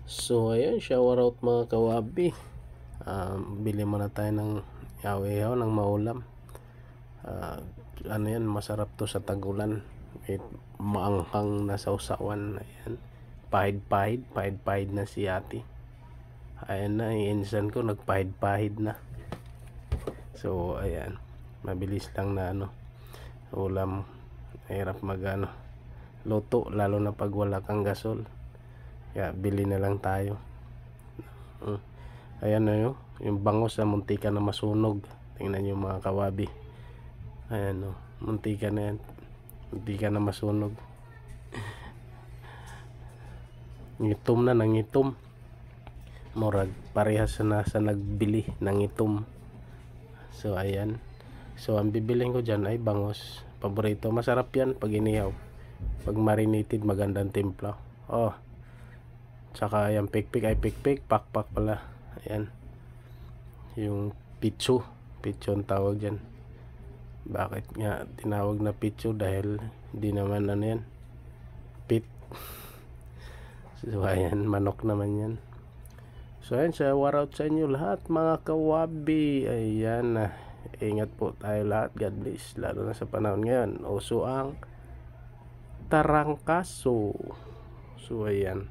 So ayun, shower out mga kawabi. Bili muna tayo ng yaw ng maulam. Ano yan, masarap to sa tagulan. Maanghang na sausawan. Ayan. Pahid-pahid na si ate. Ayan na, insan ko nagpahid-pahid na. So ayan, mabilis lang na ulam. Hirap luto, lalo na pag wala kang gasol. Kaya bili na lang tayo. Ayan na yung bangos na muntika na masunog. Tingnan nyo mga kawabi. Ayan muntika na yan. Muntika na masunog. Ngitom na, nangitom. Murag parehas na sa nagbili ng itom. So ayan. So ang bibiling ko dyan ay bangos. Paborito, masarap yan pag inihaw. Pag marinated, magandang timpla. Tsaka yung pikpik, pakpak pala. Ayan. Yung picho ang tawag dyan. Bakit nga tinawag na picho? Dahil di naman yan, pit. So ayan, manok naman yan. So ayan, shower out sa inyo lahat mga kawabi. Ayan na. Ingat po tayo lahat. God bless. Lalo na sa panahon ngayon. Uso ang tarangkaso. So ayan.